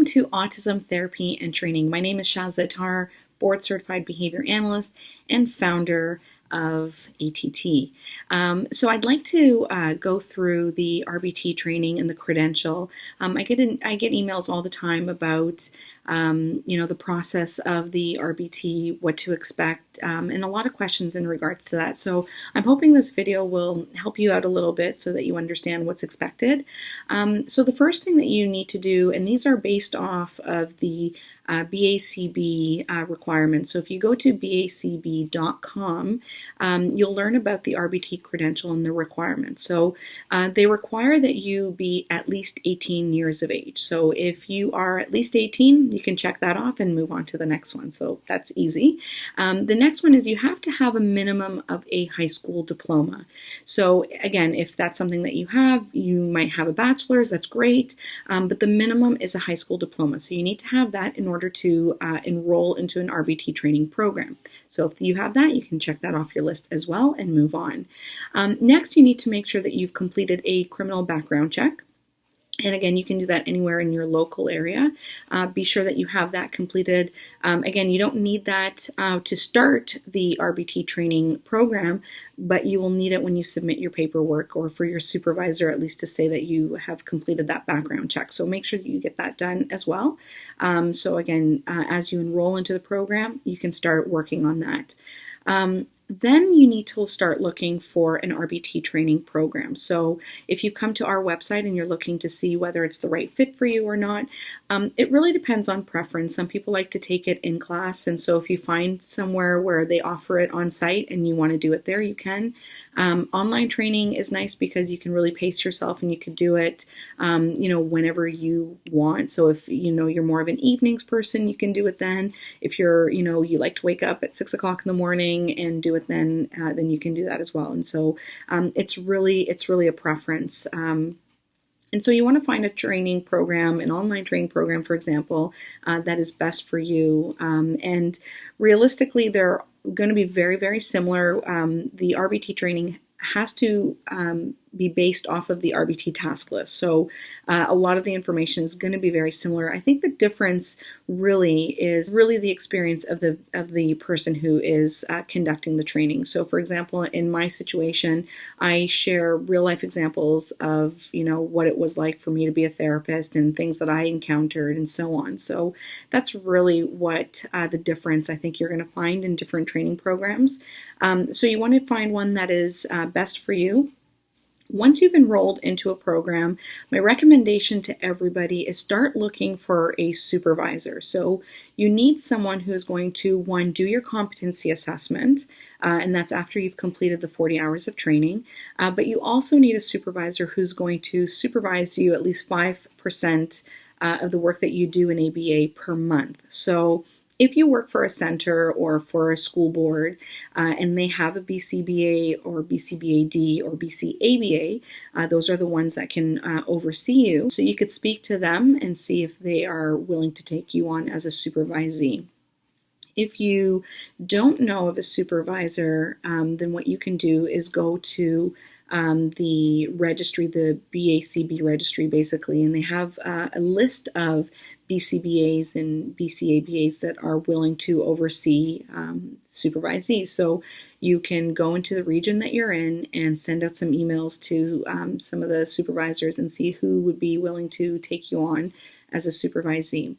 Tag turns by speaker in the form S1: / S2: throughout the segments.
S1: to Autism Therapy and Training. My name is Shazza Attar, Board Certified Behavior Analyst and founder of ATT. So I'd like to go through the RBT training and the credential. I get emails all the time about the process of the RBT, what to expect, and a lot of questions in regards to that. So I'm hoping this video will help you out a little bit so that you understand what's expected. So the first thing that you need to do, and these are based off of the BACB requirements. So if you go to bacb.com, you'll learn about the RBT credential and the requirements. So they require that you be at least 18 years of age. So if you are at least 18, you can check that off and move on to the next one. So that's easy. The next one is you have to have a minimum of a high school diploma. So again, if that's something that you have, you might have a bachelor's, that's great, but the minimum is a high school diploma. So you need to have that in order to enroll into an RBT training program. So if you have that, you can check that off your list as well and move on. Next, you need to make sure that you've completed a criminal background check. And again, you can do that anywhere in your local area. Be sure that you have that completed. Again, you don't need that to start the RBT training program, but you will need it when you submit your paperwork or for your supervisor, at least to say that you have completed that background check. So make sure that you get that done as well. So again, as you enroll into the program, you can start working on that. Then you need to start looking for an RBT training program. So if you come to our website and you're looking to see whether it's the right fit for you or not, it really depends on preference. Some people like to take it in class, and so if you find somewhere where they offer it on site and you want to do it there, you can. Online training is nice because you can really pace yourself and you can do it whenever you want. So if you're more of an evenings person, you can do it then. If you're you like to wake up at 6 o'clock in the morning and do it then you can do that as well. And so it's really a preference. And so you want to find a training program, an online training program, for example, that is best for you. And realistically, they're going to be very, very similar. The RBT training has to be based off of the RBT task list. So a lot of the information is going to be very similar. I think the difference really is the experience of the person who is conducting the training. So for example, in my situation, I share real life examples of what it was like for me to be a therapist and things that I encountered and so on. So that's really what the difference I think you're going to find in different training programs. So you want to find one that is best for you. Once you've enrolled into a program, my recommendation to everybody is start looking for a supervisor. So you need someone who is going to, one, do your competency assessment, and that's after you've completed the 40 hours of training, but you also need a supervisor who's going to supervise you at least 5% of the work that you do in ABA per month. So if you work for a center or for a school board and they have a BCBA or BCBAD or BCABA, those are the ones that can oversee you. So you could speak to them and see if they are willing to take you on as a supervisee. If you don't know of a supervisor, then what you can do is go to the registry, the BACB registry basically, and they have a list of BCBAs and BCABAs that are willing to oversee supervisees. So you can go into the region that you're in and send out some emails to some of the supervisors and see who would be willing to take you on as a supervisee.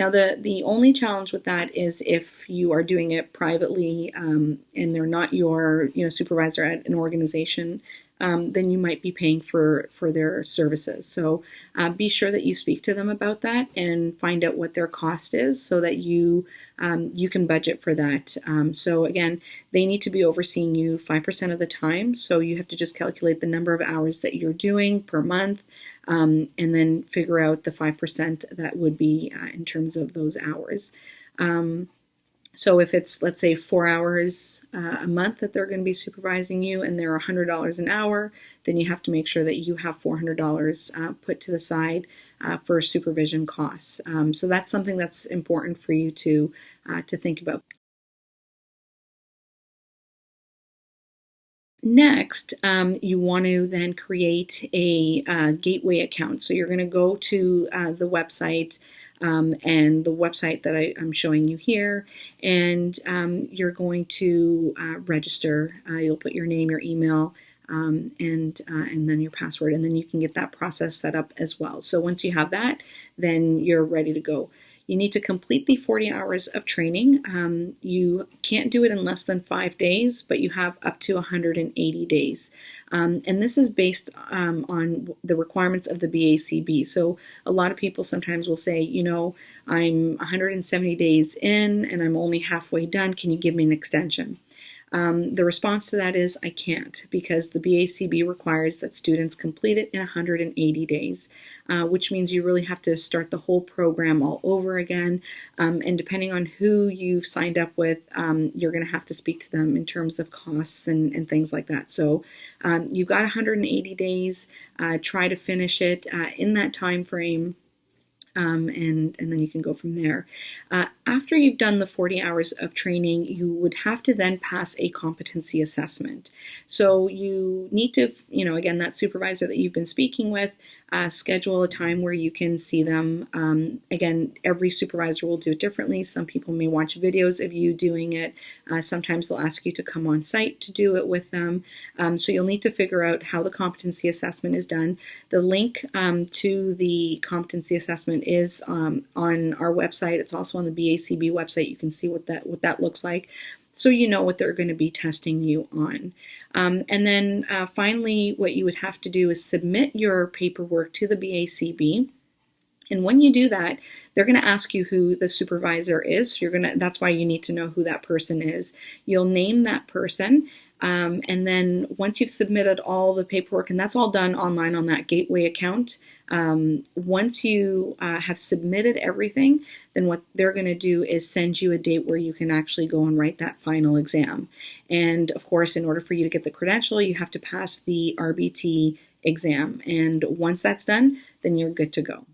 S1: Now, the only challenge with that is if you are doing it privately and they're not your supervisor at an organization, then you might be paying for their services. So be sure that you speak to them about that and find out what their cost is so that you can budget for that. So again, they need to be overseeing you 5% of the time. So you have to just calculate the number of hours that you're doing per month, and then figure out the 5% that would be in terms of those hours. So if it's, let's say, 4 hours a month that they're going to be supervising you and they're $100 an hour, then you have to make sure that you have $400 put to the side for supervision costs. So that's something that's important for you to think about. Next, you want to then create a gateway account. So you're going to go to the website, and the website that I'm showing you here, and you're going to register. You'll put your name, your email, and then your password, and then you can get that process set up as well. So once you have that, then you're ready to go. You need to complete the 40 hours of training. You can't do it in less than 5 days, but you have up to 180 days. And this is based on the requirements of the BACB. So a lot of people sometimes will say, I'm 170 days in and I'm only halfway done. Can you give me an extension? The response to that is I can't, because the BACB requires that students complete it in 180 days, which means you really have to start the whole program all over again. And depending on who you've signed up with, you're going to have to speak to them in terms of costs and things like that. So you've got 180 days. Try to finish it in that time frame. And then you can go from there. After you've done the 40 hours of training, you would have to then pass a competency assessment. So you need to, again, that supervisor that you've been speaking with, schedule a time where you can see them. Again, every supervisor will do it differently. Some people may watch videos of you doing it. Sometimes they'll ask you to come on site to do it with them. So you'll need to figure out how the competency assessment is done. The link to the competency assessment is on our website. It's also on the BACB website. You can see what that looks like, so you know what they're going to be testing you on. And then finally, what you would have to do is submit your paperwork to the BACB. And when you do that, they're going to ask you who the supervisor is. That's why you need to know who that person is. You'll name that person. And then once you've submitted all the paperwork, and that's all done online on that gateway account, once you have submitted everything, then what they're going to do is send you a date where you can actually go and write that final exam. And of course, in order for you to get the credential, you have to pass the RBT exam. And once that's done, then you're good to go.